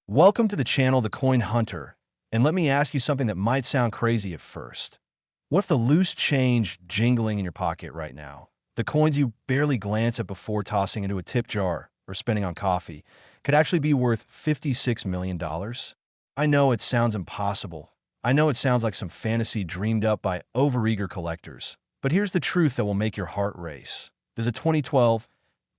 Welcome to the channel The Coin Hunter, and let me ask you something that might sound crazy at first. What if the loose change jingling in your pocket right now, the coins you barely glance at before tossing into a tip jar or spending on coffee, could actually be worth $56 million? I know it sounds impossible. I know it sounds like some fantasy dreamed up by overeager collectors. But here's the truth that will make your heart race. There's a 2012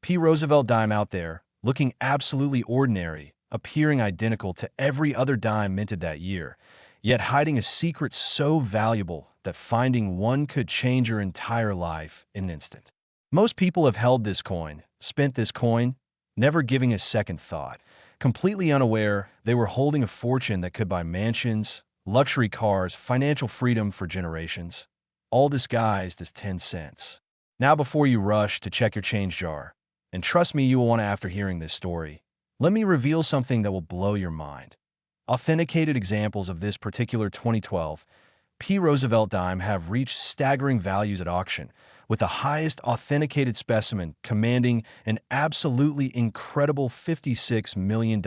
P. Roosevelt dime out there, looking absolutely ordinary, appearing identical to every other dime minted that year, yet hiding a secret so valuable that finding one could change your entire life in an instant. Most people have held this coin, spent this coin, never giving a second thought, completely unaware they were holding a fortune that could buy mansions, luxury cars, financial freedom for generations, all disguised as 10 cents. Now before you rush to check your change jar, and trust me, you will want to after hearing this story, let me reveal something that will blow your mind. Authenticated examples of this particular 2012 P. Roosevelt dime have reached staggering values at auction, with the highest authenticated specimen commanding an absolutely incredible $56 million.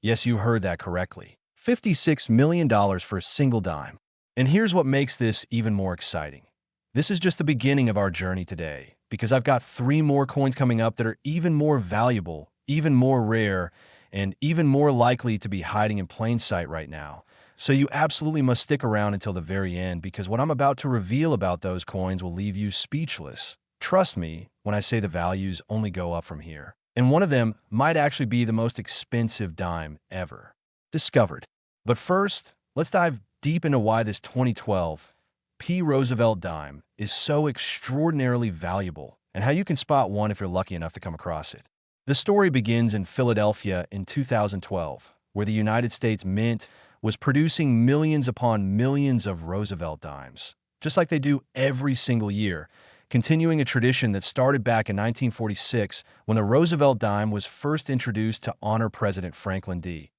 Yes, you heard that correctly. $56 million for a single dime. And here's what makes this even more exciting. This is just the beginning of our journey today, because I've got 3 more coins coming up that are even more valuable, even more rare, and even more likely to be hiding in plain sight right now. So you absolutely must stick around until the very end, because what I'm about to reveal about those coins will leave you speechless. Trust me when I say the values only go up from here. And one of them might actually be the most expensive dime ever discovered. But first, let's dive deep into why this 2012 P. Roosevelt dime is so extraordinarily valuable, and how you can spot one if you're lucky enough to come across it. The story begins in Philadelphia in 2012, where the United States Mint was producing millions upon millions of Roosevelt dimes, just like they do every single year, continuing a tradition that started back in 1946 when the Roosevelt dime was first introduced to honor President Franklin D.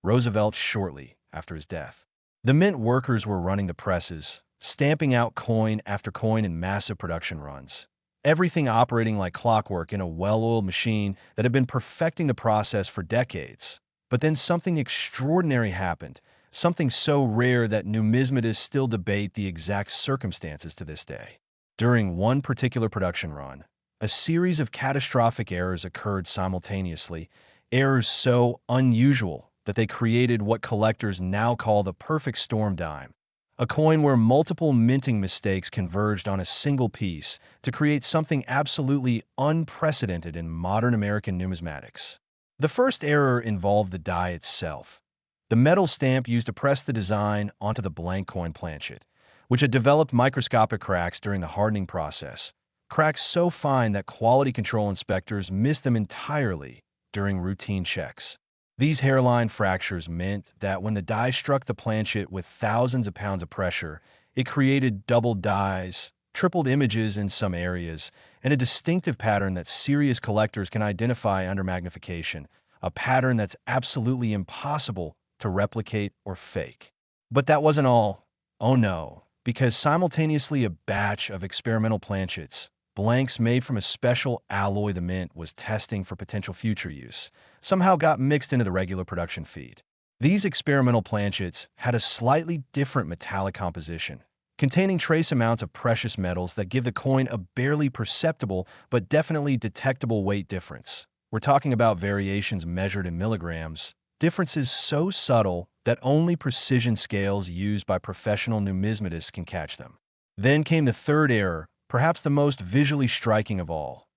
Roosevelt shortly after his death. The Mint workers were running the presses, stamping out coin after coin in massive production runs. Everything operating like clockwork in a well-oiled machine that had been perfecting the process for decades. But then something extraordinary happened, something so rare that numismatists still debate the exact circumstances to this day. During one particular production run, a series of catastrophic errors occurred simultaneously, errors so unusual that they created what collectors now call the perfect storm dime. A coin where multiple minting mistakes converged on a single piece to create something absolutely unprecedented in modern American numismatics. The first error involved the die itself. The metal stamp used to press the design onto the blank coin planchet, which had developed microscopic cracks during the hardening process, cracks so fine that quality control inspectors missed them entirely during routine checks. These hairline fractures meant that when the die struck the planchet with thousands of pounds of pressure, it created doubled dies, tripled images in some areas, and a distinctive pattern that serious collectors can identify under magnification, a pattern that's absolutely impossible to replicate or fake. But that wasn't all. Oh no, because simultaneously a batch of experimental planchets, blanks made from a special alloy the Mint was testing for potential future use, somehow got mixed into the regular production feed. These experimental planchets had a slightly different metallic composition, containing trace amounts of precious metals that give the coin a barely perceptible but definitely detectable weight difference. We're talking about variations measured in milligrams, differences so subtle that only precision scales used by professional numismatists can catch them. Then came the third error, perhaps the most visually striking of all.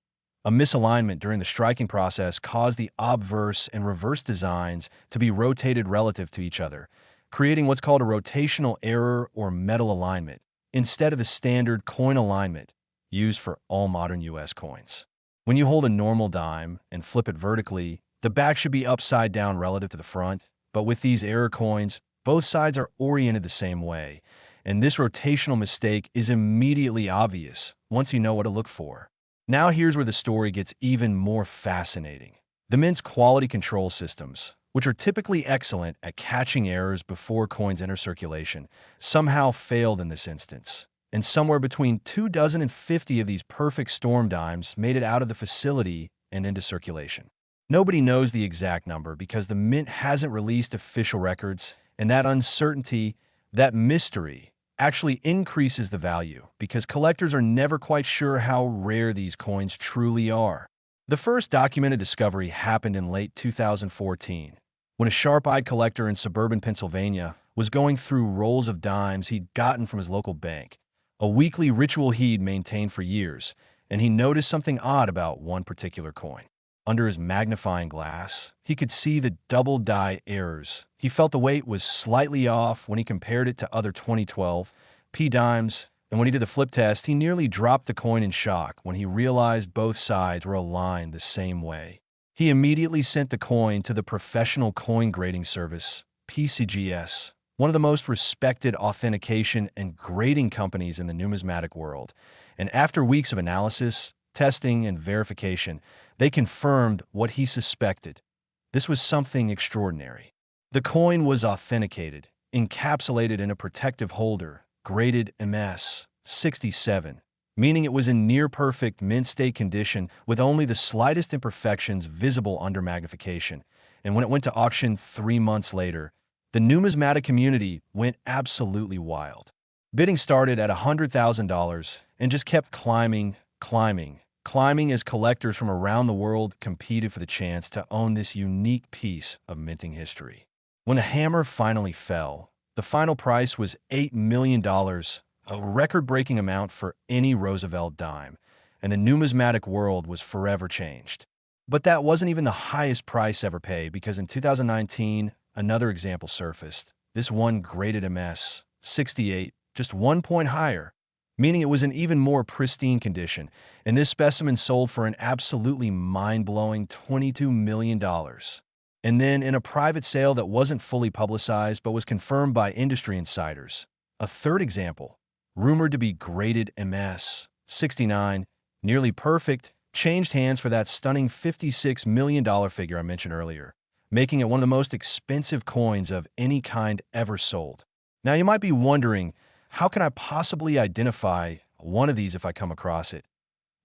A misalignment during the striking process caused the obverse and reverse designs to be rotated relative to each other, creating what's called a rotational error or metal alignment, instead of the standard coin alignment used for all modern U.S. coins. When you hold a normal dime and flip it vertically, the back should be upside down relative to the front, but with these error coins, both sides are oriented the same way, and this rotational mistake is immediately obvious once you know what to look for. Now here's where the story gets even more fascinating. The Mint's quality control systems, which are typically excellent at catching errors before coins enter circulation, somehow failed in this instance, and somewhere between 24 and 50 of these perfect storm dimes made it out of the facility and into circulation. Nobody knows the exact number because the mint hasn't released official records, and that uncertainty, that mystery, actually increases the value because collectors are never quite sure how rare these coins truly are. The first documented discovery happened in late 2014, when a sharp-eyed collector in suburban Pennsylvania was going through rolls of dimes he'd gotten from his local bank, a weekly ritual he'd maintained for years, and he noticed something odd about one particular coin. Under his magnifying glass, he could see the double die errors. He felt the weight was slightly off when he compared it to other 2012 P dimes, and when he did the flip test, he nearly dropped the coin in shock when he realized both sides were aligned the same way. He immediately sent the coin to the Professional Coin Grading Service, PCGS, one of the most respected authentication and grading companies in the numismatic world. And after weeks of analysis, testing, and verification, they confirmed what he suspected. This was something extraordinary. The coin was authenticated, encapsulated in a protective holder, graded MS 67, meaning it was in near-perfect mint state condition with only the slightest imperfections visible under magnification. And when it went to auction 3 months later, the numismatic community went absolutely wild. Bidding started at $100,000 and just kept climbing as collectors from around the world competed for the chance to own this unique piece of minting history. When the hammer finally fell, the final price was $8 million, a record-breaking amount for any Roosevelt dime, and the numismatic world was forever changed. But that wasn't even the highest price ever paid, because in 2019, another example surfaced. This one graded MS 68, just 1 point higher, meaning it was in even more pristine condition, and this specimen sold for an absolutely mind-blowing $22 million. And then, in a private sale that wasn't fully publicized but was confirmed by industry insiders, a third example, rumored to be graded MS 69, nearly perfect, changed hands for that stunning $56 million figure I mentioned earlier, making it one of the most expensive coins of any kind ever sold. Now, you might be wondering, how can I possibly identify one of these if I come across it?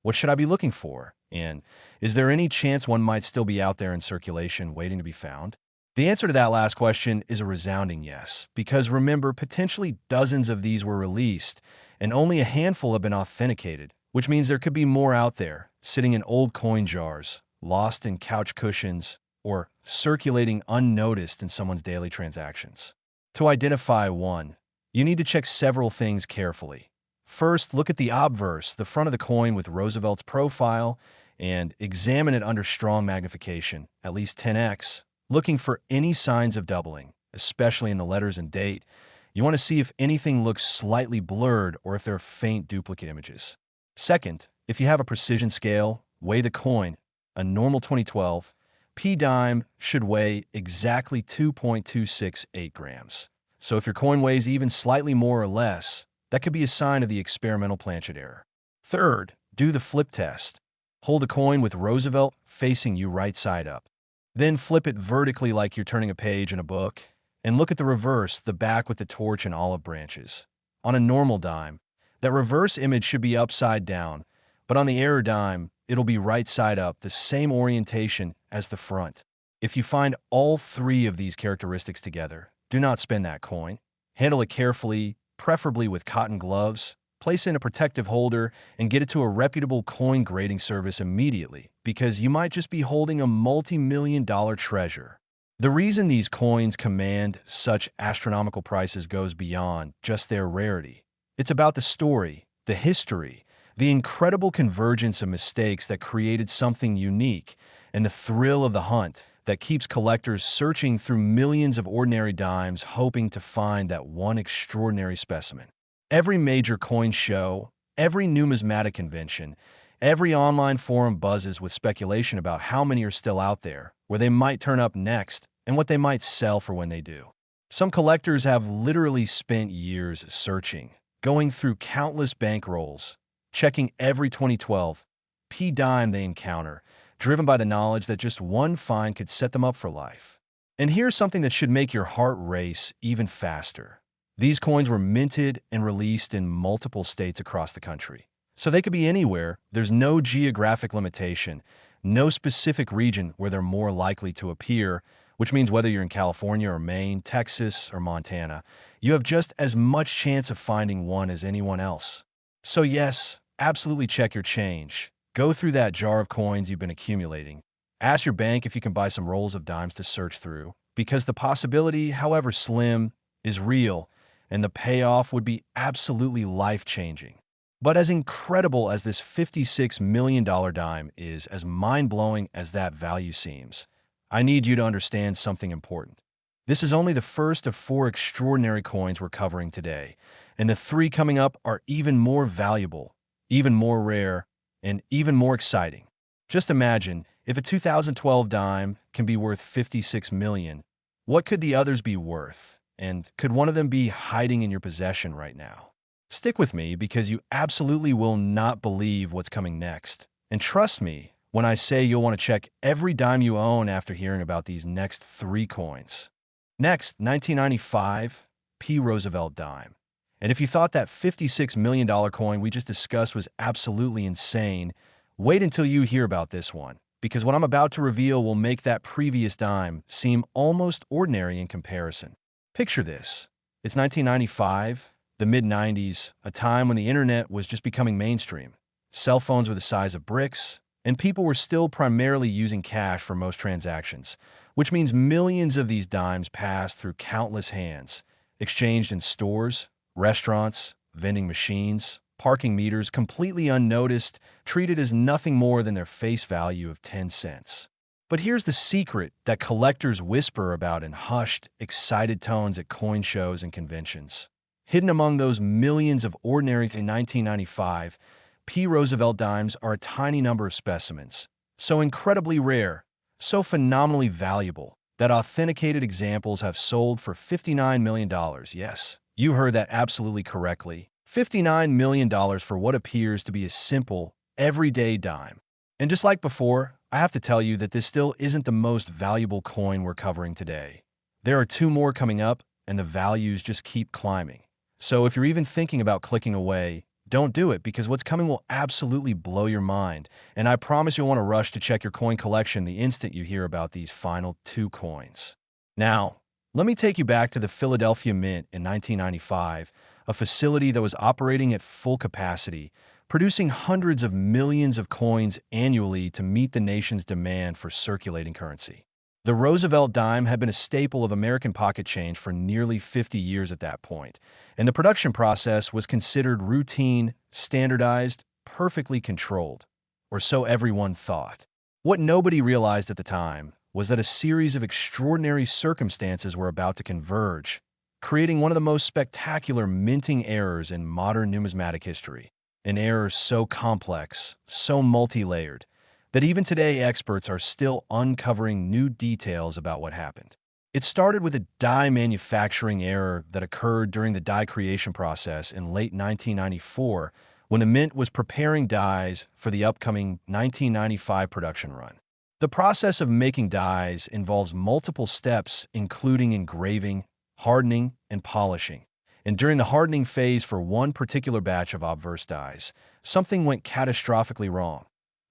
What should I be looking for? And is there any chance one might still be out there in circulation waiting to be found? The answer to that last question is a resounding yes, because remember, potentially dozens of these were released, and only a handful have been authenticated, which means there could be more out there, sitting in old coin jars, lost in couch cushions, or circulating unnoticed in someone's daily transactions. To identify one, you need to check several things carefully. First, look at the obverse, the front of the coin with Roosevelt's profile, and examine it under strong magnification, at least 10x, looking for any signs of doubling, especially in the letters and date. You want to see if anything looks slightly blurred or if there are faint duplicate images. Second, if you have a precision scale, weigh the coin. A normal 2012 P dime should weigh exactly 2.268 grams. So if your coin weighs even slightly more or less, that could be a sign of the experimental planchet error. Third, do the flip test. Hold the coin with Roosevelt facing you right side up. Then flip it vertically like you're turning a page in a book, and look at the reverse, the back with the torch and olive branches. On a normal dime, that reverse image should be upside down, but on the error dime, it'll be right side up, the same orientation as the front. If you find all three of these characteristics together, do not spend that coin. Handle it carefully, preferably with cotton gloves. Place it in a protective holder and get it to a reputable coin grading service immediately, because you might just be holding a multi-million-dollar treasure. The reason these coins command such astronomical prices goes beyond just their rarity. It's about the story, the history, the incredible convergence of mistakes that created something unique, and the thrill of the hunt that keeps collectors searching through millions of ordinary dimes hoping to find that one extraordinary specimen. Every major coin show, every numismatic convention, every online forum buzzes with speculation about how many are still out there, where they might turn up next, and what they might sell for when they do. Some collectors have literally spent years searching, going through countless bankrolls, checking every 2012 P dime they encounter, driven by the knowledge that just one find could set them up for life. And here's something that should make your heart race even faster. These coins were minted and released in multiple states across the country. So they could be anywhere, there's no geographic limitation, no specific region where they're more likely to appear, which means whether you're in California or Maine, Texas or Montana, you have just as much chance of finding one as anyone else. So yes, absolutely check your change. Go through that jar of coins you've been accumulating. Ask your bank if you can buy some rolls of dimes to search through, because the possibility, however slim, is real, and the payoff would be absolutely life-changing. But as incredible as this $56 million dime is, as mind-blowing as that value seems, I need you to understand something important. This is only the first of 4 extraordinary coins we're covering today, and the 3 coming up are even more valuable, even more rare, and even more exciting. Just imagine, if a 2012 dime can be worth $56 million, what could the others be worth? And could one of them be hiding in your possession right now? Stick with me because you absolutely will not believe what's coming next. And trust me when I say you'll want to check every dime you own after hearing about these next 3 coins. Next, 1995 P. Roosevelt dime. And if you thought that $56 million coin we just discussed was absolutely insane, wait until you hear about this one, because what I'm about to reveal will make that previous dime seem almost ordinary in comparison. Picture this. It's 1995, the mid-90s, a time when the internet was just becoming mainstream. Cell phones were the size of bricks, and people were still primarily using cash for most transactions, which means millions of these dimes passed through countless hands, exchanged in stores, restaurants, vending machines, parking meters, completely unnoticed, treated as nothing more than their face value of 10 cents. But here's the secret that collectors whisper about in hushed, excited tones at coin shows and conventions. Hidden among those millions of ordinary 1995 P. Roosevelt dimes are a tiny number of specimens, so incredibly rare, so phenomenally valuable, that authenticated examples have sold for $59 million. Yes, you heard that absolutely correctly. $59 million for what appears to be a simple, everyday dime. And just like before, I have to tell you that this still isn't the most valuable coin we're covering today. There are 2 more coming up, and the values just keep climbing. So if you're even thinking about clicking away, don't do it, because what's coming will absolutely blow your mind, and I promise you'll want to rush to check your coin collection the instant you hear about these final 2 coins. Now, let me take you back to the Philadelphia Mint in 1995, a facility that was operating at full capacity, producing hundreds of millions of coins annually to meet the nation's demand for circulating currency. The Roosevelt dime had been a staple of American pocket change for nearly 50 years at that point, and the production process was considered routine, standardized, perfectly controlled, or so everyone thought. What nobody realized at the time was that a series of extraordinary circumstances were about to converge, creating one of the most spectacular minting errors in modern numismatic history. An error so complex, so multi-layered, that even today experts are still uncovering new details about what happened. It started with a die manufacturing error that occurred during the die creation process in late 1994, when the Mint was preparing dies for the upcoming 1995 production run. The process of making dies involves multiple steps, including engraving, hardening, and polishing. And during the hardening phase for one particular batch of obverse dies, something went catastrophically wrong.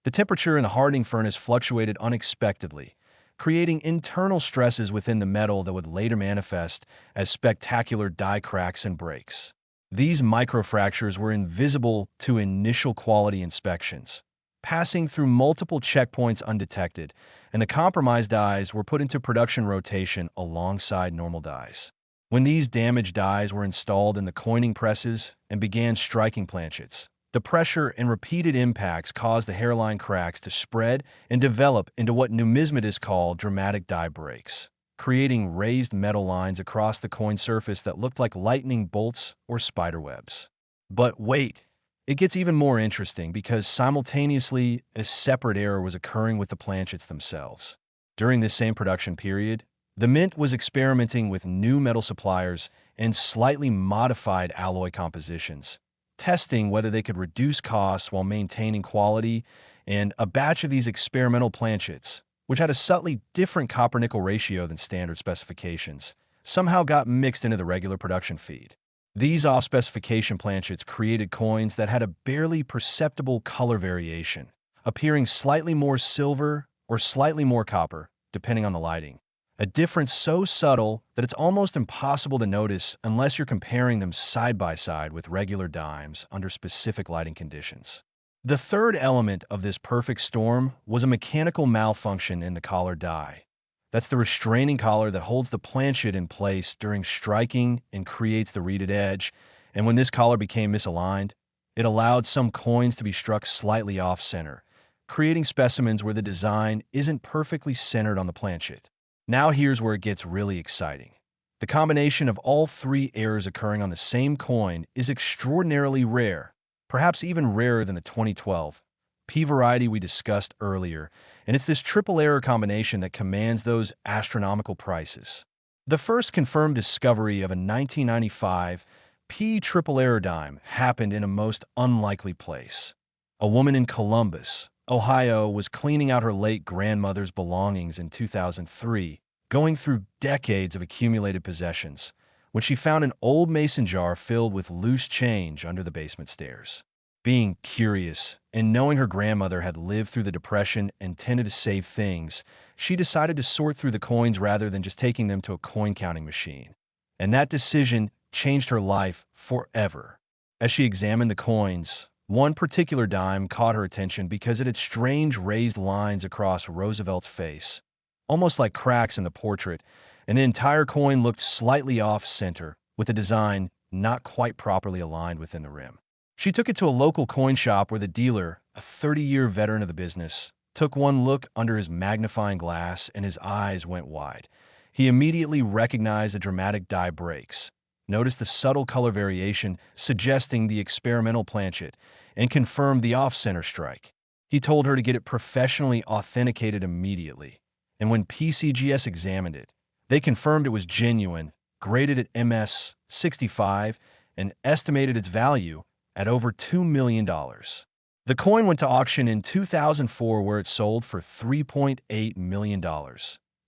The temperature in the hardening furnace fluctuated unexpectedly, creating internal stresses within the metal that would later manifest as spectacular die cracks and breaks. These microfractures were invisible to initial quality inspections, passing through multiple checkpoints undetected, and the compromised dies were put into production rotation alongside normal dies. When these damaged dies were installed in the coining presses and began striking planchets, the pressure and repeated impacts caused the hairline cracks to spread and develop into what numismatists call dramatic die breaks, creating raised metal lines across the coin surface that looked like lightning bolts or spiderwebs. But wait, it gets even more interesting, because simultaneously, a separate error was occurring with the planchets themselves. During this same production period, the Mint was experimenting with new metal suppliers and slightly modified alloy compositions, testing whether they could reduce costs while maintaining quality, and a batch of these experimental planchets, which had a subtly different copper-nickel ratio than standard specifications, somehow got mixed into the regular production feed. These off-specification planchets created coins that had a barely perceptible color variation, appearing slightly more silver or slightly more copper, depending on the lighting. A difference so subtle that it's almost impossible to notice unless you're comparing them side by side with regular dimes under specific lighting conditions. The third element of this perfect storm was a mechanical malfunction in the collar die. That's the restraining collar that holds the planchet in place during striking and creates the reeded edge, and when this collar became misaligned, it allowed some coins to be struck slightly off-center, creating specimens where the design isn't perfectly centered on the planchet. Now here's where it gets really exciting. The combination of all three errors occurring on the same coin is extraordinarily rare, perhaps even rarer than the 2012 P variety we discussed earlier, and it's this triple error combination that commands those astronomical prices. The first confirmed discovery of a 1995 P triple error dime happened in a most unlikely place. A woman in Columbus, Ohio, was cleaning out her late grandmother's belongings in 2003, going through decades of accumulated possessions, when she found an old mason jar filled with loose change under the basement stairs. Being curious and knowing her grandmother had lived through the Depression and tended to save things, she decided to sort through the coins rather than just taking them to a coin-counting machine. And that decision changed her life forever. As she examined the coins, one particular dime caught her attention because it had strange raised lines across Roosevelt's face, almost like cracks in the portrait, and the entire coin looked slightly off-center, with the design not quite properly aligned within the rim. She took it to a local coin shop where the dealer, a 30-year veteran of the business, took one look under his magnifying glass and his eyes went wide. He immediately recognized the dramatic die breaks, noticed the subtle color variation suggesting the experimental planchet, and confirmed the off-center strike. He told her to get it professionally authenticated immediately, and when PCGS examined it, they confirmed it was genuine, graded at MS 65, and estimated its value at over $2 million. The coin went to auction in 2004 where it sold for $3.8 million,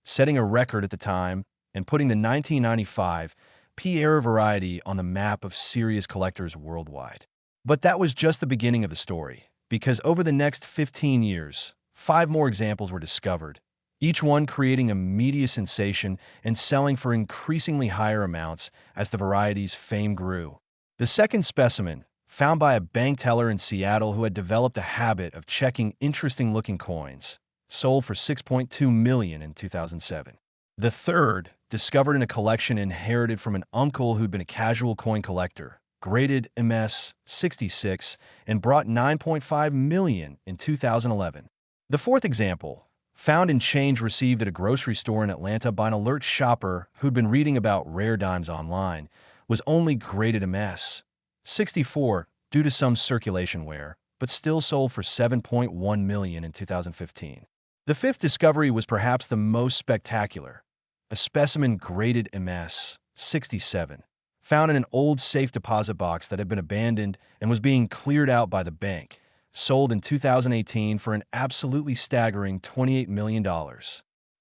setting a record at the time and putting the 1995 P-era variety on the map of serious collectors worldwide. But that was just the beginning of the story, because over the next 15 years, 5 more examples were discovered, each one creating a media sensation and selling for increasingly higher amounts as the variety's fame grew. The second specimen, found by a bank teller in Seattle who had developed a habit of checking interesting-looking coins, sold for $6.2 million in 2007. The third, discovered in a collection inherited from an uncle who'd been a casual coin collector, graded MS 66, and brought $9.5 million in 2011. The fourth example, found in change received at a grocery store in Atlanta by an alert shopper who'd been reading about rare dimes online, was only graded MS 64 due to some circulation wear, but still sold for $7.1 million in 2015. The fifth discovery was perhaps the most spectacular, a specimen graded MS 67, found in an old safe deposit box that had been abandoned and was being cleared out by the bank, sold in 2018 for an absolutely staggering $28 million.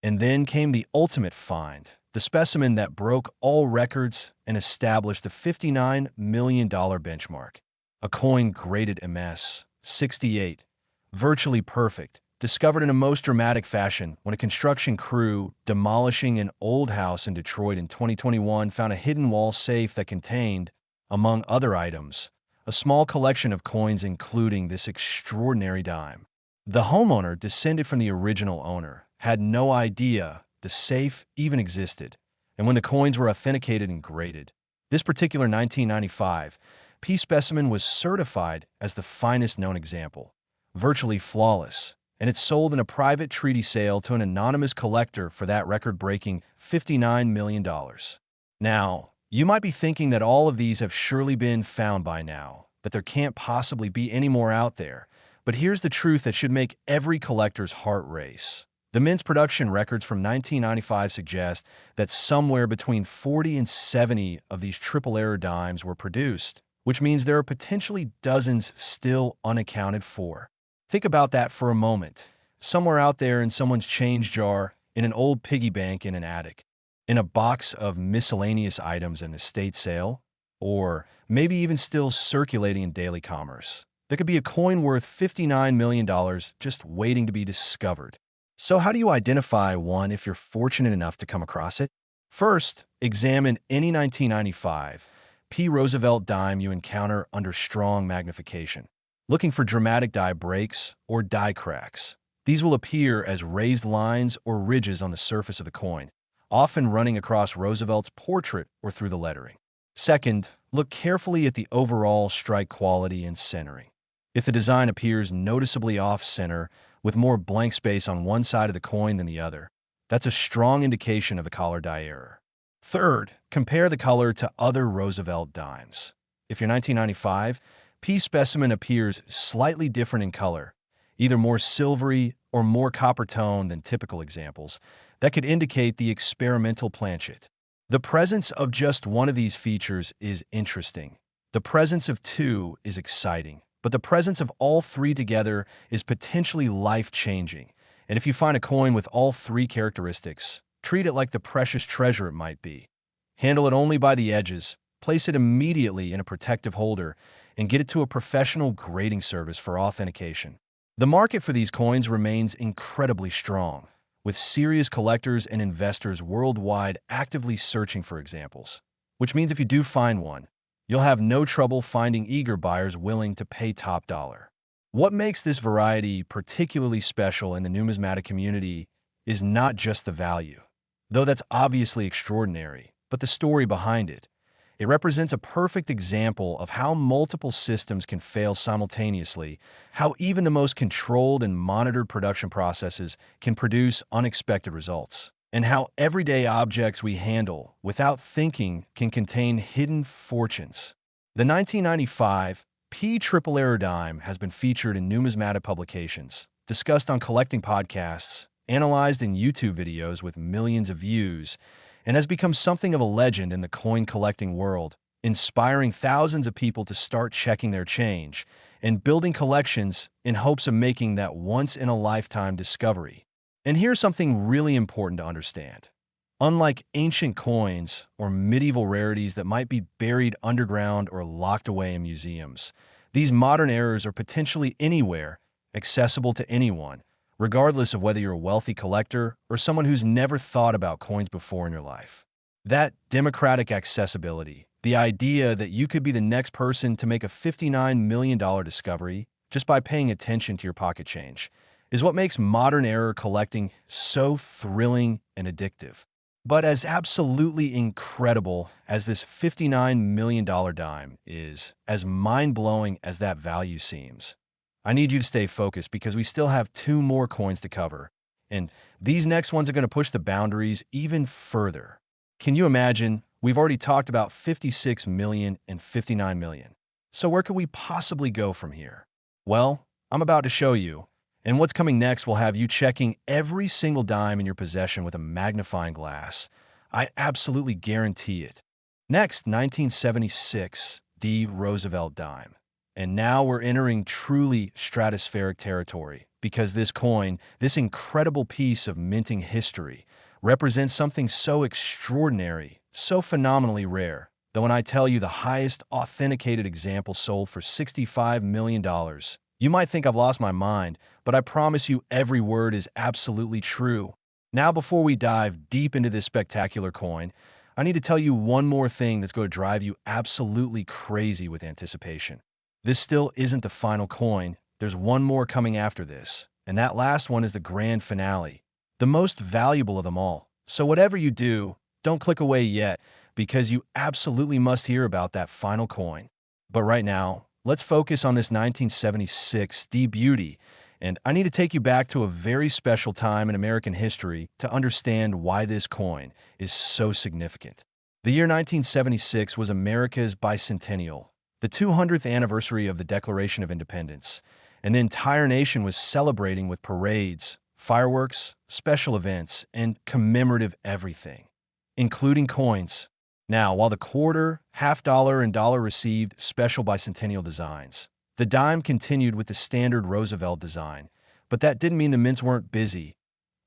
And then came the ultimate find, the specimen that broke all records and established the $59 million benchmark. A coin graded MS 68, virtually perfect, discovered in a most dramatic fashion when a construction crew demolishing an old house in Detroit in 2021 found a hidden wall safe that contained, among other items, a small collection of coins including this extraordinary dime. The homeowner, descended from the original owner, had no idea the safe even existed, and when the coins were authenticated and graded, this particular 1995 P specimen was certified as the finest known example, virtually flawless, and it sold in a private treaty sale to an anonymous collector for that record-breaking $59 million. Now, you might be thinking that all of these have surely been found by now, that there can't possibly be any more out there, but here's the truth that should make every collector's heart race. The Mint's production records from 1995 suggest that somewhere between 40 and 70 of these triple error dimes were produced, which means there are potentially dozens still unaccounted for. Think about that for a moment. Somewhere out there in someone's change jar, in an old piggy bank in an attic, in a box of miscellaneous items in an estate sale, or maybe even still circulating in daily commerce. There could be a coin worth $59 million just waiting to be discovered. So how do you identify one if you're fortunate enough to come across it? First, examine any 1995 P. Roosevelt dime you encounter under strong magnification, looking for dramatic die breaks or die cracks. These will appear as raised lines or ridges on the surface of the coin, often running across Roosevelt's portrait or through the lettering. Second, look carefully at the overall strike quality and centering. If the design appears noticeably off-center, with more blank space on one side of the coin than the other, that's a strong indication of a color die error. Third, compare the color to other Roosevelt dimes. If your 1995 P specimen appears slightly different in color, either more silvery or more copper tone than typical examples, that could indicate the experimental planchet. The presence of just one of these features is interesting. The presence of two is exciting, but the presence of all three together is potentially life-changing. And if you find a coin with all three characteristics, treat it like the precious treasure it might be. Handle it only by the edges, place it immediately in a protective holder, and get it to a professional grading service for authentication. The market for these coins remains incredibly strong, with serious collectors and investors worldwide actively searching for examples. Which means if you do find one, you'll have no trouble finding eager buyers willing to pay top dollar. What makes this variety particularly special in the numismatic community is not just the value, though that's obviously extraordinary, but the story behind it. It represents a perfect example of how multiple systems can fail simultaneously, how even the most controlled and monitored production processes can produce unexpected results, and how everyday objects we handle without thinking can contain hidden fortunes. The 1995 P triple error dime has been featured in numismatic publications, discussed on collecting podcasts, analyzed in YouTube videos with millions of views, and has become something of a legend in the coin collecting world, inspiring thousands of people to start checking their change and building collections in hopes of making that once-in-a-lifetime discovery. And here's something really important to understand. Unlike ancient coins or medieval rarities that might be buried underground or locked away in museums, these modern errors are potentially anywhere, accessible to anyone, regardless of whether you're a wealthy collector or someone who's never thought about coins before in your life. That democratic accessibility, the idea that you could be the next person to make a $59 million discovery just by paying attention to your pocket change, is what makes modern error collecting so thrilling and addictive. But as absolutely incredible as this $59 million dime is, as mind-blowing as that value seems, I need you to stay focused because we still have two more coins to cover, and these next ones are going to push the boundaries even further. Can you imagine? We've already talked about 56 million and 59 million. So where could we possibly go from here? Well, I'm about to show you, and what's coming next will have you checking every single dime in your possession with a magnifying glass. I absolutely guarantee it. Next, 1976 D Roosevelt dime. And now we're entering truly stratospheric territory because this coin, this incredible piece of minting history, represents something so extraordinary, so phenomenally rare, that when I tell you the highest authenticated example sold for $65 million, you might think I've lost my mind, but I promise you every word is absolutely true. Now, before we dive deep into this spectacular coin, I need to tell you one more thing that's going to drive you absolutely crazy with anticipation. This still isn't the final coin. There's one more coming after this, and that last one is the grand finale, the most valuable of them all. So whatever you do, don't click away yet, because you absolutely must hear about that final coin. But right now, let's focus on this 1976 D Beauty, and I need to take you back to a very special time in American history to understand why this coin is so significant. The year 1976 was America's bicentennial, the 200th anniversary of the Declaration of Independence, and the entire nation was celebrating with parades, fireworks, special events, and commemorative everything, including coins. Now, while the quarter, half dollar, and dollar received special bicentennial designs, the dime continued with the standard Roosevelt design, but that didn't mean the mints weren't busy.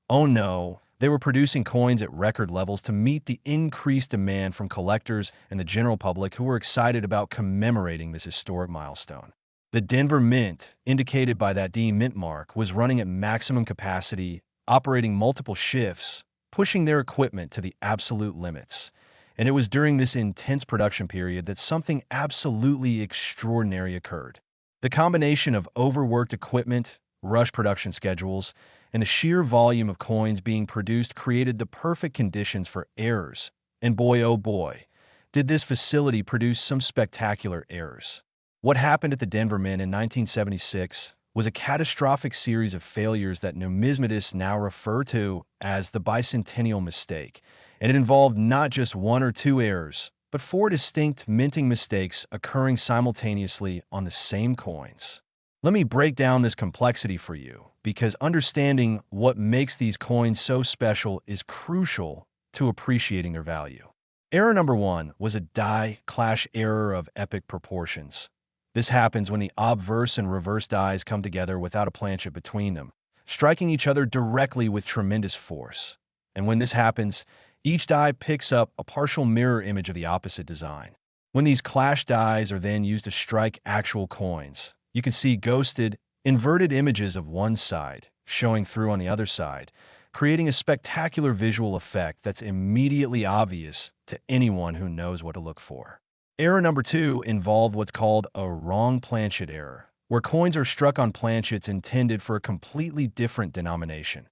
Oh no, they were producing coins at record levels to meet the increased demand from collectors and the general public who were excited about commemorating this historic milestone. The Denver Mint, indicated by that D Mint mark, was running at maximum capacity, operating multiple shifts, pushing their equipment to the absolute limits. And it was during this intense production period that something absolutely extraordinary occurred. The combination of overworked equipment, rush production schedules, and the sheer volume of coins being produced created the perfect conditions for errors. And boy, oh boy, did this facility produce some spectacular errors. What happened at the Denver Mint in 1976 was a catastrophic series of failures that numismatists now refer to as the Bicentennial mistake, and it involved not just one or two errors, but four distinct minting mistakes occurring simultaneously on the same coins. Let me break down this complexity for you, because understanding what makes these coins so special is crucial to appreciating their value. Error number one was a die clash error of epic proportions. This happens when the obverse and reverse dies come together without a planchet between them, striking each other directly with tremendous force. And when this happens, each die picks up a partial mirror image of the opposite design. When these clash dies are then used to strike actual coins, you can see ghosted, inverted images of one side showing through on the other side, creating a spectacular visual effect that's immediately obvious to anyone who knows what to look for. Error number two involved what's called a wrong planchet error, where coins are struck on planchets intended for a completely different denomination.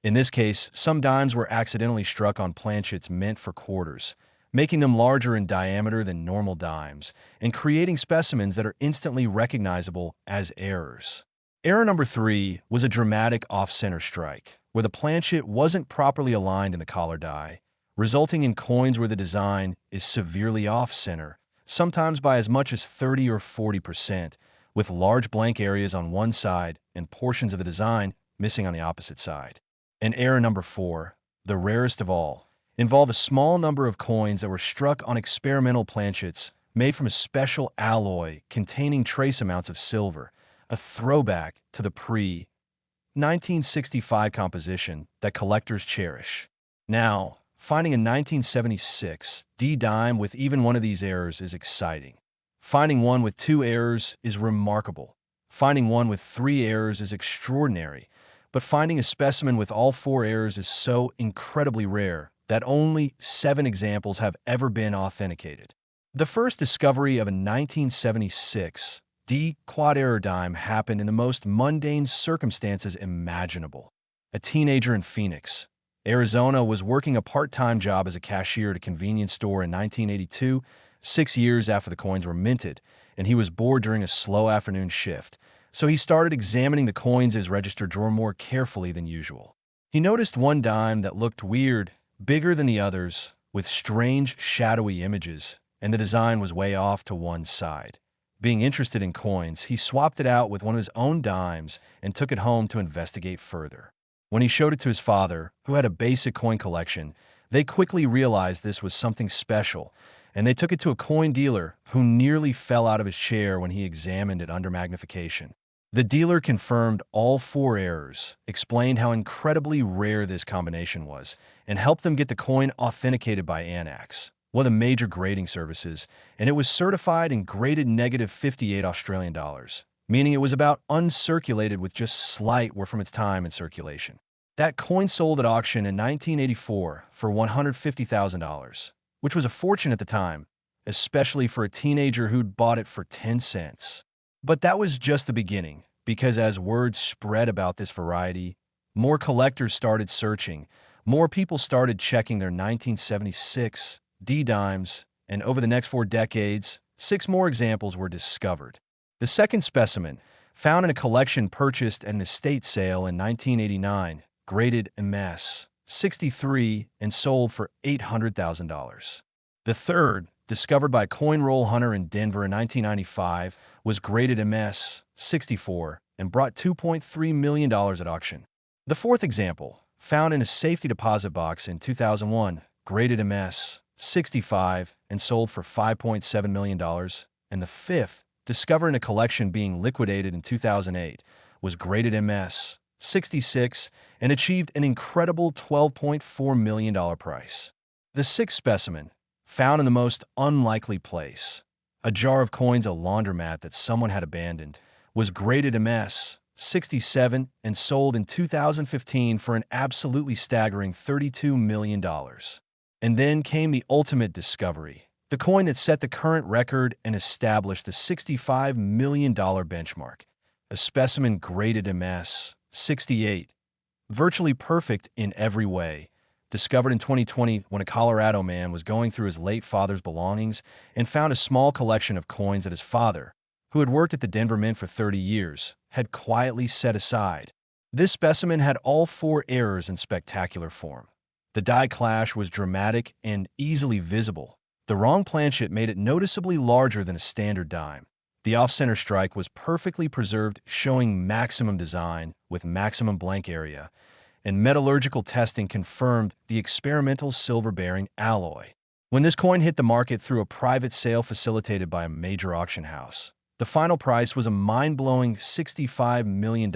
In this case, some dimes were accidentally struck on planchets meant for quarters, making them larger in diameter than normal dimes, and creating specimens that are instantly recognizable as errors. Error number three was a dramatic off-center strike, where the planchet wasn't properly aligned in the collar die, resulting in coins where the design is severely off-center, sometimes by as much as 30 or 40%, with large blank areas on one side and portions of the design missing on the opposite side. And error number four, the rarest of all, involved a small number of coins that were struck on experimental planchets made from a special alloy containing trace amounts of silver, a throwback to the pre-1965 composition that collectors cherish. Now, finding a 1976 D dime with even one of these errors is exciting. Finding one with two errors is remarkable. Finding one with three errors is extraordinary. But finding a specimen with all four errors is so incredibly rare that only 7 examples have ever been authenticated. The first discovery of a 1976 D quad error dime happened in the most mundane circumstances imaginable. A teenager in Phoenix, Arizona, was working a part-time job as a cashier at a convenience store in 1982, 6 years after the coins were minted, and he was bored during a slow afternoon shift, so he started examining the coins in his register drawer more carefully than usual. He noticed one dime that looked weird, bigger than the others, with strange, shadowy images, and the design was way off to one side. Being interested in coins, he swapped it out with one of his own dimes and took it home to investigate further. When he showed it to his father, who had a basic coin collection, they quickly realized this was something special, and they took it to a coin dealer who nearly fell out of his chair when he examined it under magnification. The dealer confirmed all 4 errors, explained how incredibly rare this combination was, and helped them get the coin authenticated by Anax, one of the major grading services, and it was certified and graded negative 58 Australian dollars, meaning it was about uncirculated with just slight wear from its time in circulation. That coin sold at auction in 1984 for $150,000, which was a fortune at the time, especially for a teenager who'd bought it for 10 cents. But that was just the beginning, because as word spread about this variety, more collectors started searching, more people started checking their 1976 D dimes, and over the next 4 decades, 6 more examples were discovered. The second specimen, found in a collection purchased at an estate sale in 1989, graded MS 63 and sold for $800,000. The third, discovered by a coin roll hunter in Denver in 1995, was graded MS 64 and brought $2.3 million at auction. The fourth example, found in a safety deposit box in 2001, graded MS 65 and sold for $5.7 million. And the fifth, discovered in a collection being liquidated in 2008, was graded MS 66 and achieved an incredible $12.4 million price. The sixth specimen, found in the most unlikely place, a jar of coins a laundromat that someone had abandoned, was graded MS 67 and sold in 2015 for an absolutely staggering $32 million. And then came the ultimate discovery, the coin that set the current record and established the $65 million benchmark, a specimen graded MS 68, virtually perfect in every way, discovered in 2020 when a Colorado man was going through his late father's belongings and found a small collection of coins that his father, who had worked at the Denver Mint for 30 years, had quietly set aside. This specimen had all four errors in spectacular form. The die clash was dramatic and easily visible. The wrong planchet made it noticeably larger than a standard dime. The off-center strike was perfectly preserved, showing maximum design with maximum blank area, and metallurgical testing confirmed the experimental silver-bearing alloy. When this coin hit the market through a private sale facilitated by a major auction house, the final price was a mind-blowing $65 million,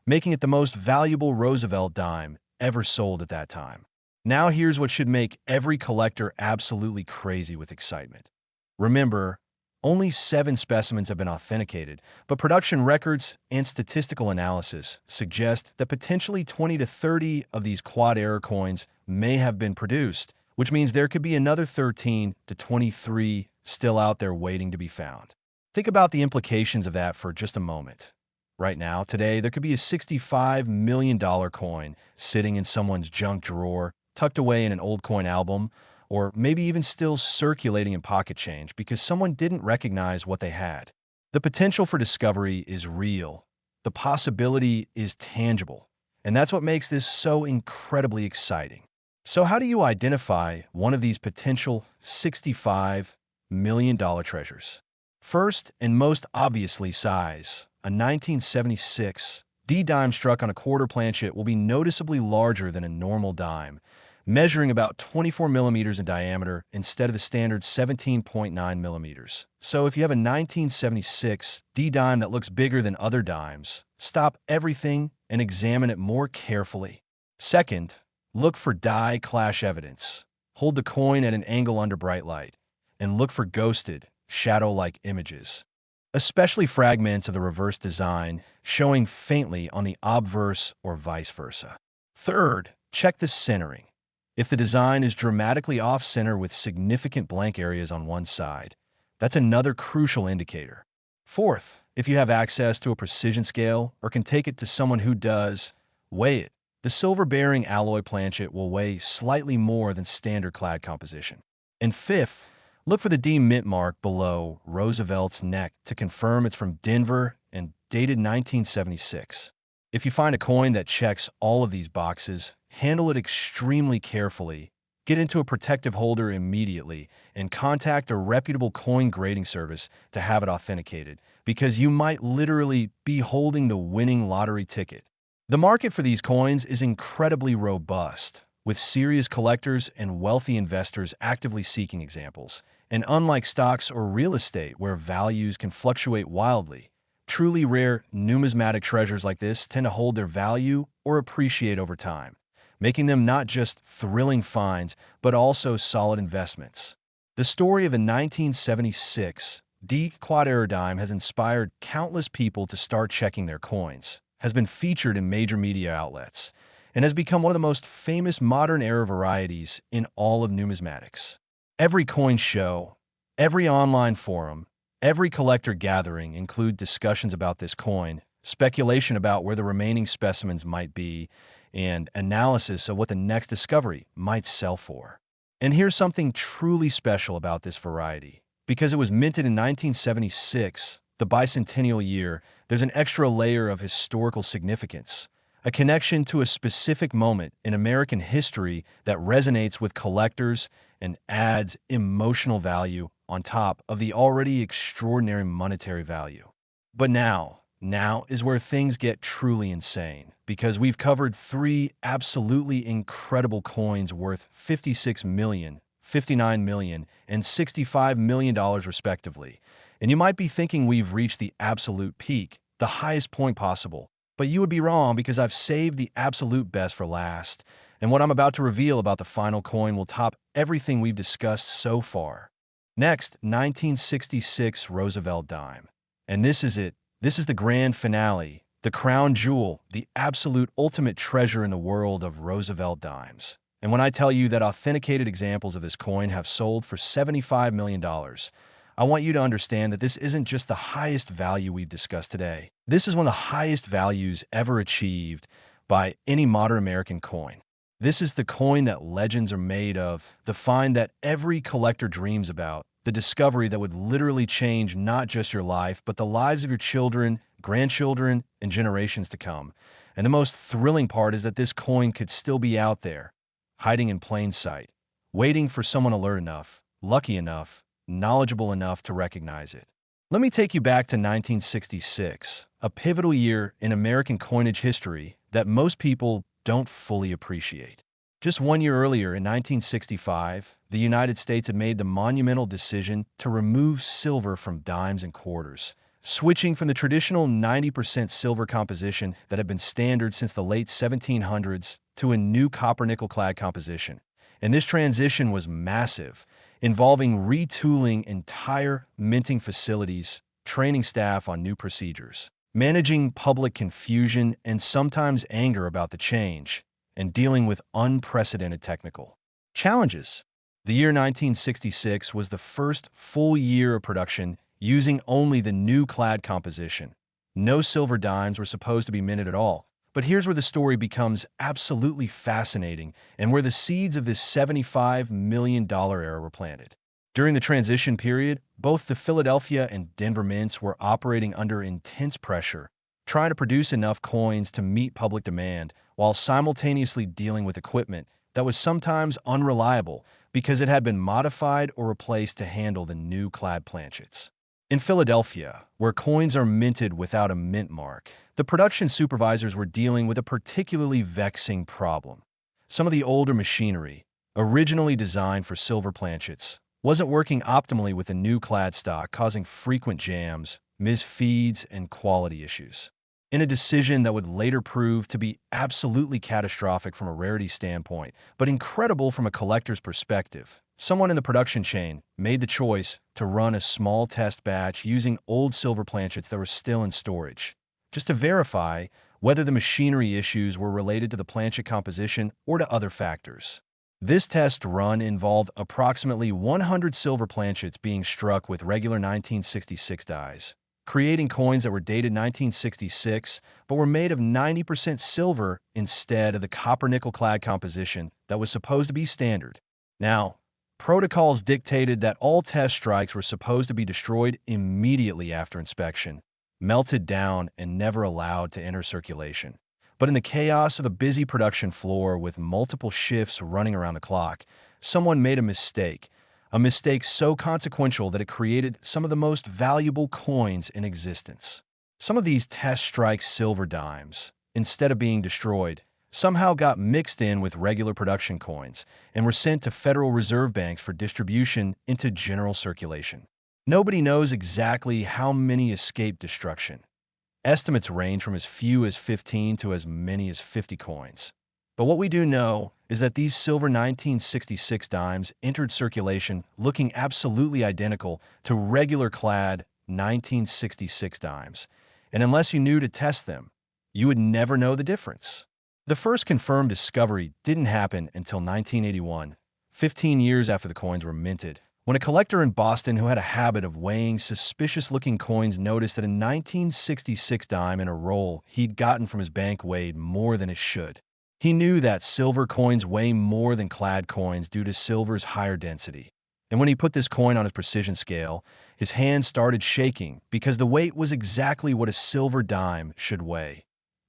making it the most valuable Roosevelt dime ever sold at that time. Now here's what should make every collector absolutely crazy with excitement. Remember, only 7 specimens have been authenticated, but production records and statistical analysis suggest that potentially 20 to 30 of these quad-error coins may have been produced, which means there could be another 13 to 23 still out there waiting to be found. Think about the implications of that for just a moment. Right now, today, there could be a $65 million coin sitting in someone's junk drawer, tucked away in an old coin album, or maybe even still circulating in pocket change because someone didn't recognize what they had. The potential for discovery is real. The possibility is tangible. And that's what makes this so incredibly exciting. So how do you identify one of these potential $65 million treasures? First, and most obviously, size. A 1976 D dime struck on a quarter planchet will be noticeably larger than a normal dime, measuring about 24 millimeters in diameter instead of the standard 17.9 millimeters. So if you have a 1976 D dime that looks bigger than other dimes, stop everything and examine it more carefully. Second, look for die clash evidence. Hold the coin at an angle under bright light, and look for ghosted, shadow-like images, especially fragments of the reverse design showing faintly on the obverse or vice versa. Third, check the centering. If the design is dramatically off-center with significant blank areas on one side, that's another crucial indicator. Fourth, if you have access to a precision scale or can take it to someone who does, weigh it. The silver-bearing alloy planchet will weigh slightly more than standard clad composition. And fifth, look for the D mint mark below Roosevelt's neck to confirm it's from Denver and dated 1976. If you find a coin that checks all of these boxes, handle it extremely carefully, get into a protective holder immediately, and contact a reputable coin grading service to have it authenticated, because you might literally be holding the winning lottery ticket. The market for these coins is incredibly robust, with serious collectors and wealthy investors actively seeking examples. And unlike stocks or real estate, where values can fluctuate wildly, truly rare numismatic treasures like this tend to hold their value or appreciate over time, making them not just thrilling finds, but also solid investments. The story of the 1976 D quad-error dime has inspired countless people to start checking their coins, has been featured in major media outlets, and has become one of the most famous modern era varieties in all of numismatics. Every coin show, every online forum, every collector gathering include discussions about this coin, speculation about where the remaining specimens might be, and analysis of what the next discovery might sell for. And here's something truly special about this variety. Because it was minted in 1976, the bicentennial year, there's an extra layer of historical significance, a connection to a specific moment in American history that resonates with collectors and adds emotional value on top of the already extraordinary monetary value. But now is where things get truly insane, because we've covered 3 absolutely incredible coins worth $56 million, $59 million, and $65 million respectively. And you might be thinking we've reached the absolute peak, the highest point possible. But you would be wrong, because I've saved the absolute best for last, and what I'm about to reveal about the final coin will top everything we've discussed so far. Next, 1966 Roosevelt dime. And this is it. This is the grand finale, the crown jewel, the absolute ultimate treasure in the world of Roosevelt dimes. And when I tell you that authenticated examples of this coin have sold for $75 million, I want you to understand that this isn't just the highest value we've discussed today. This is one of the highest values ever achieved by any modern American coin. This is the coin that legends are made of, the find that every collector dreams about, the discovery that would literally change not just your life, but the lives of your children, grandchildren, and generations to come. And the most thrilling part is that this coin could still be out there, hiding in plain sight, waiting for someone alert enough, lucky enough, knowledgeable enough to recognize it. Let me take you back to 1966, a pivotal year in American coinage history that most people don't fully appreciate. Just 1 year earlier, in 1965, the United States had made the monumental decision to remove silver from dimes and quarters, switching from the traditional 90% silver composition that had been standard since the late 1700s to a new copper-nickel-clad composition. And this transition was massive, involving retooling entire minting facilities, training staff on new procedures, managing public confusion and sometimes anger about the change, and dealing with unprecedented technical challenges. The year 1966 was the first full year of production using only the new clad composition. No silver dimes were supposed to be minted at all. But here's where the story becomes absolutely fascinating and where the seeds of this $75 million era were planted. During the transition period, both the Philadelphia and Denver mints were operating under intense pressure, trying to produce enough coins to meet public demand while simultaneously dealing with equipment that was sometimes unreliable because it had been modified or replaced to handle the new clad planchets. In Philadelphia, where coins are minted without a mint mark, the production supervisors were dealing with a particularly vexing problem. Some of the older machinery, originally designed for silver planchets, wasn't working optimally with the new clad stock, causing frequent jams, misfeeds, and quality issues. In a decision that would later prove to be absolutely catastrophic from a rarity standpoint, but incredible from a collector's perspective, someone in the production chain made the choice to run a small test batch using old silver planchets that were still in storage, just to verify whether the machinery issues were related to the planchet composition or to other factors. This test run involved approximately 100 silver planchets being struck with regular 1966 dies, creating coins that were dated 1966 but were made of 90% silver instead of the copper-nickel-clad composition that was supposed to be standard. Now, protocols dictated that all test strikes were supposed to be destroyed immediately after inspection, melted down, and never allowed to enter circulation. But in the chaos of a busy production floor with multiple shifts running around the clock, someone made a mistake so consequential that it created some of the most valuable coins in existence. Some of these test strike silver dimes, instead of being destroyed, somehow got mixed in with regular production coins and were sent to Federal Reserve banks for distribution into general circulation. Nobody knows exactly how many escaped destruction. Estimates range from as few as 15 to as many as 50 coins. But what we do know is that these silver 1966 dimes entered circulation looking absolutely identical to regular clad 1966 dimes, and unless you knew to test them, you would never know the difference. The first confirmed discovery didn't happen until 1981, 15 years after the coins were minted, when a collector in Boston who had a habit of weighing suspicious-looking coins noticed that a 1966 dime in a roll he'd gotten from his bank weighed more than it should. He knew that silver coins weigh more than clad coins due to silver's higher density. And when he put this coin on his precision scale, his hand started shaking because the weight was exactly what a silver dime should weigh,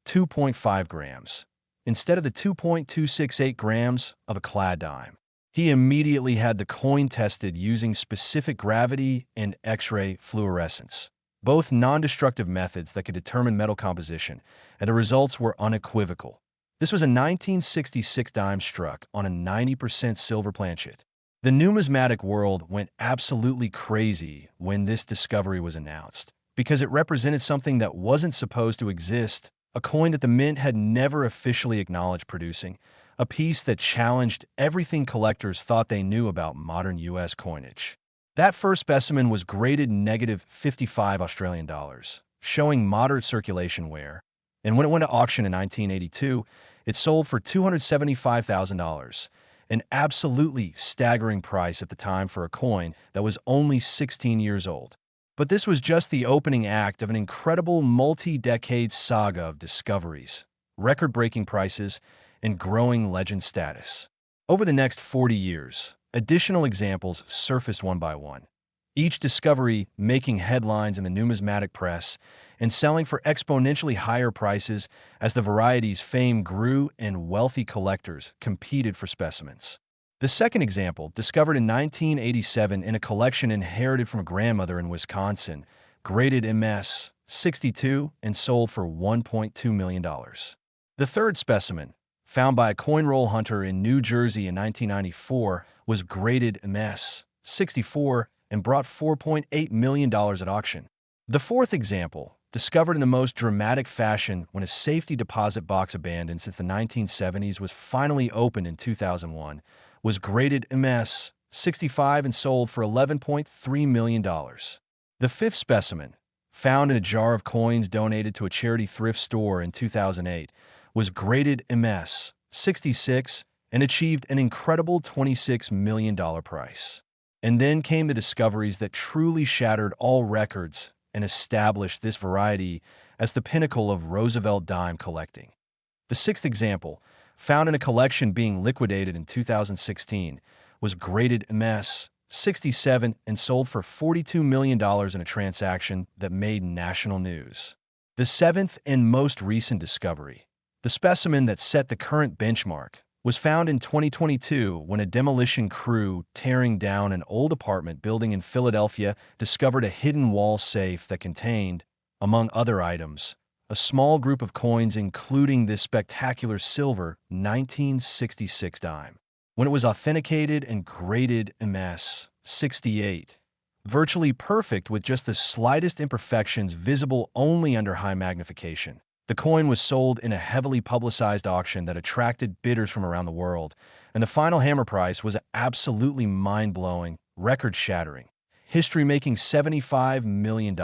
2.5 grams, instead of the 2.268 grams of a clad dime. He immediately had the coin tested using specific gravity and X-ray fluorescence, both non-destructive methods that could determine metal composition, and the results were unequivocal. This was a 1966 dime struck on a 90% silver planchet. The numismatic world went absolutely crazy when this discovery was announced, because it represented something that wasn't supposed to exist, a coin that the mint had never officially acknowledged producing, a piece that challenged everything collectors thought they knew about modern U.S. coinage. That first specimen was graded negative 55 Australian dollars, showing moderate circulation wear, and when it went to auction in 1982, it sold for $275,000, an absolutely staggering price at the time for a coin that was only 16 years old. But this was just the opening act of an incredible multi-decade saga of discoveries, record-breaking prices, and growing legend status. Over the next 40 years, additional examples surfaced one by one, each discovery making headlines in the numismatic press and selling for exponentially higher prices as the variety's fame grew and wealthy collectors competed for specimens. The second example, discovered in 1987 in a collection inherited from a grandmother in Wisconsin, graded MS 62 and sold for $1.2 million. The third specimen, found by a coin roll hunter in New Jersey in 1994, was graded MS 64 and brought $4.8 million at auction. The fourth example, discovered in the most dramatic fashion when a safety deposit box abandoned since the 1970s was finally opened in 2001, was graded MS 65 and sold for $11.3 million. The fifth specimen, found in a jar of coins donated to a charity thrift store in 2008, was graded MS 66 and achieved an incredible $26 million price. And then came the discoveries that truly shattered all records and established this variety as the pinnacle of Roosevelt dime collecting. The sixth example, found in a collection being liquidated in 2016, was graded MS 67 and sold for $42 million in a transaction that made national news. The seventh and most recent discovery, the specimen that set the current benchmark, was found in 2022 when a demolition crew tearing down an old apartment building in Philadelphia discovered a hidden wall safe that contained, among other items, a small group of coins including this spectacular silver 1966 dime. When it was authenticated and graded MS 68, virtually perfect with just the slightest imperfections visible only under high magnification, the coin was sold in a heavily publicized auction that attracted bidders from around the world, and the final hammer price was absolutely mind-blowing, record-shattering, history-making $75 million,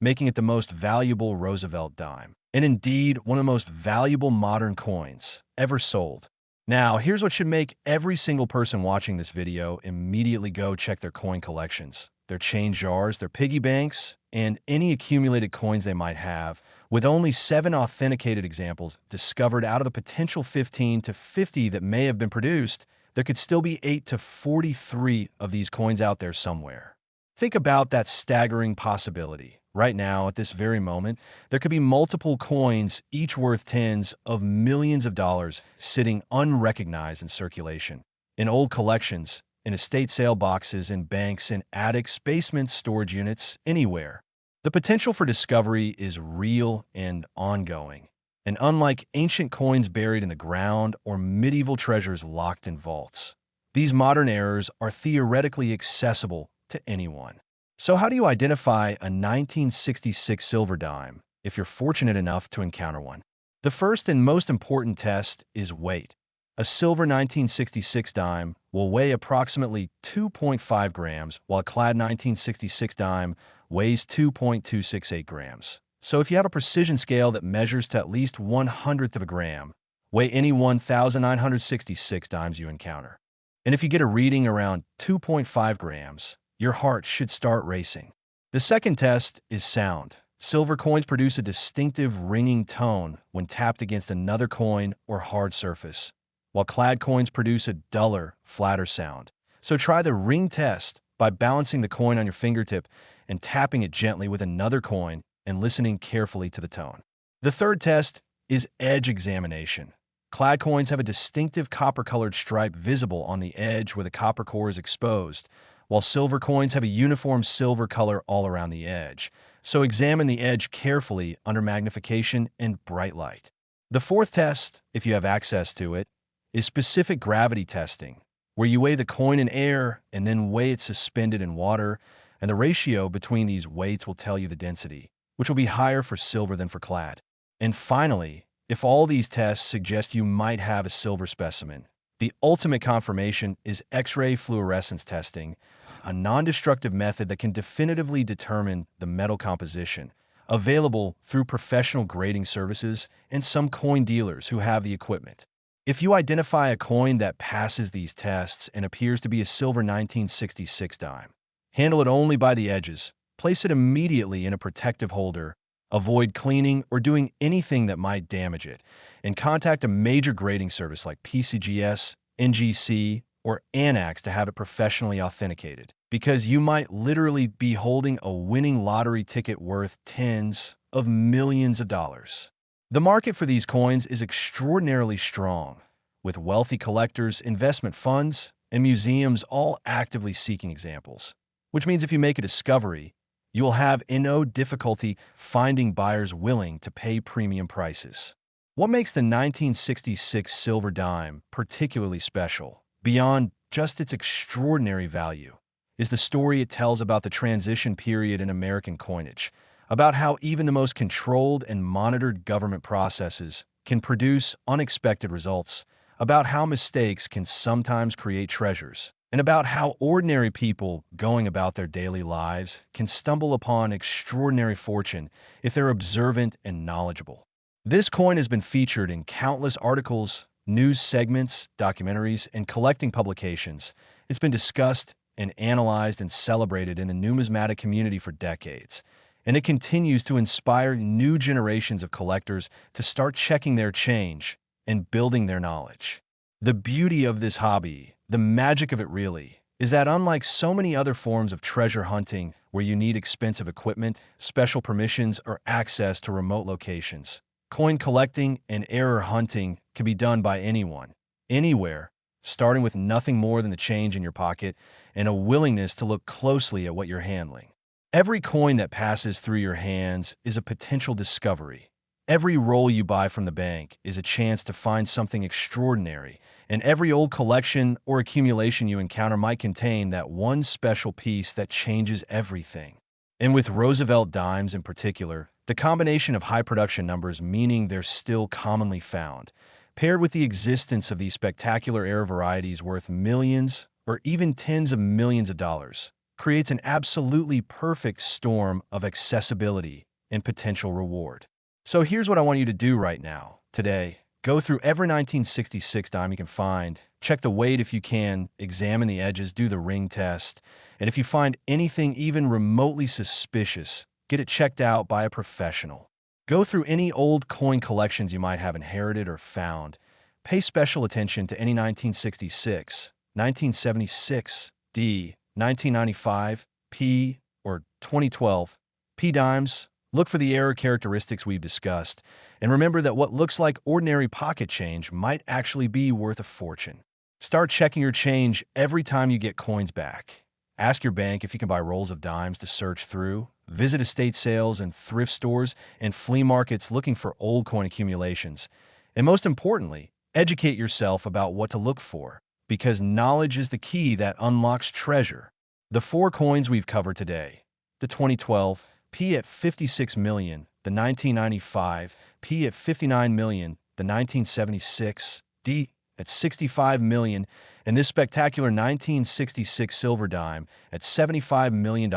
making it the most valuable Roosevelt dime, and indeed one of the most valuable modern coins ever sold. Now, here's what should make every single person watching this video immediately go check their coin collections, their change jars, their piggy banks, and any accumulated coins they might have. With only 7 authenticated examples discovered out of the potential 15 to 50 that may have been produced, there could still be 8 to 43 of these coins out there somewhere. Think about that staggering possibility. Right now, at this very moment, there could be multiple coins, each worth tens of millions of dollars, sitting unrecognized in circulation, in old collections, in estate sale boxes, in banks, in attics, basements, storage units, anywhere. The potential for discovery is real and ongoing, and unlike ancient coins buried in the ground or medieval treasures locked in vaults, these modern errors are theoretically accessible to anyone. So how do you identify a 1966 silver dime if you're fortunate enough to encounter one? The first and most important test is weight. A silver 1966 dime will weigh approximately 2.5 grams, while a clad 1966 dime weighs 2.268 grams. So if you have a precision scale that measures to at least 1/100th of a gram, weigh any 1,966 dimes you encounter. And if you get a reading around 2.5 grams, your heart should start racing. The second test is sound. Silver coins produce a distinctive ringing tone when tapped against another coin or hard surface, while clad coins produce a duller, flatter sound. So try the ring test by balancing the coin on your fingertip and tapping it gently with another coin and listening carefully to the tone. The third test is edge examination. Clad coins have a distinctive copper-colored stripe visible on the edge where the copper core is exposed, while silver coins have a uniform silver color all around the edge. So examine the edge carefully under magnification and bright light. The fourth test, if you have access to it, is specific gravity testing, where you weigh the coin in air and then weigh it suspended in water, and the ratio between these weights will tell you the density, which will be higher for silver than for clad. And finally, if all these tests suggest you might have a silver specimen, the ultimate confirmation is X-ray fluorescence testing, a non-destructive method that can definitively determine the metal composition, available through professional grading services and some coin dealers who have the equipment. If you identify a coin that passes these tests and appears to be a silver 1966 dime, handle it only by the edges, place it immediately in a protective holder, avoid cleaning or doing anything that might damage it, and contact a major grading service like PCGS, NGC, or Annex to have it professionally authenticated, because you might literally be holding a winning lottery ticket worth tens of millions of dollars. The market for these coins is extraordinarily strong, with wealthy collectors, investment funds, and museums all actively seeking examples, which means if you make a discovery, you will have no difficulty finding buyers willing to pay premium prices. What makes the 1966 silver dime particularly special, beyond just its extraordinary value, is the story it tells about the transition period in American coinage, about how even the most controlled and monitored government processes can produce unexpected results, about how mistakes can sometimes create treasures, and about how ordinary people going about their daily lives can stumble upon extraordinary fortune if they're observant and knowledgeable. This coin has been featured in countless articles, news segments, documentaries, and collecting publications. It's been discussed and analyzed and celebrated in the numismatic community for decades, and it continues to inspire new generations of collectors to start checking their change and building their knowledge. The beauty of this hobby, the magic of it really, is that unlike so many other forms of treasure hunting where you need expensive equipment, special permissions, or access to remote locations, coin collecting and error hunting can be done by anyone, anywhere, starting with nothing more than the change in your pocket and a willingness to look closely at what you're handling. Every coin that passes through your hands is a potential discovery. Every roll you buy from the bank is a chance to find something extraordinary, and every old collection or accumulation you encounter might contain that one special piece that changes everything. And with Roosevelt dimes in particular, the combination of high production numbers, meaning they're still commonly found, paired with the existence of these spectacular error varieties worth millions or even tens of millions of dollars, creates an absolutely perfect storm of accessibility and potential reward. So here's what I want you to do right now, today. Go through every 1966 dime you can find, check the weight if you can, examine the edges, do the ring test, and if you find anything even remotely suspicious, get it checked out by a professional. Go through any old coin collections you might have inherited or found. Pay special attention to any 1966, 1976, D, 1995, P, or 2012 P dimes. Look for the error characteristics we've discussed, and remember that what looks like ordinary pocket change might actually be worth a fortune. Start checking your change every time you get coins back. Ask your bank if you can buy rolls of dimes to search through. Visit estate sales and thrift stores and flea markets looking for old coin accumulations. And most importantly, educate yourself about what to look for, because knowledge is the key that unlocks treasure. The four coins we've covered today: the 2012 P at 56 million, the 1995 P at 59 million, the 1976 D at 65 million, and this spectacular 1966 silver dime at $75 million,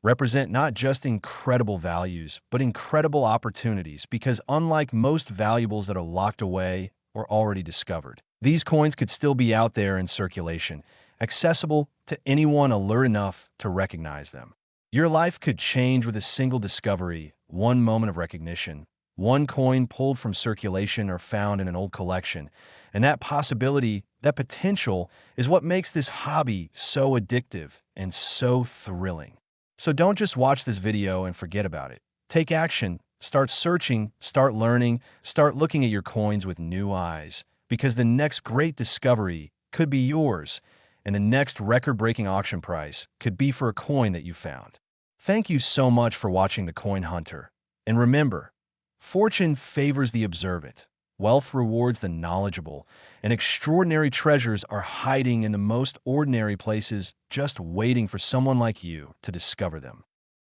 represent not just incredible values, but incredible opportunities, because unlike most valuables that are locked away or already discovered, these coins could still be out there in circulation, accessible to anyone alert enough to recognize them. Your life could change with a single discovery, one moment of recognition, one coin pulled from circulation or found in an old collection. And that possibility, that potential, is what makes this hobby so addictive and so thrilling. So don't just watch this video and forget about it. Take action, start searching, start learning, start looking at your coins with new eyes, because the next great discovery could be yours, and the next record-breaking auction price could be for a coin that you found. Thank you so much for watching The Coin Hunter. And remember, fortune favors the observant, wealth rewards the knowledgeable, and extraordinary treasures are hiding in the most ordinary places, just waiting for someone like you to discover them.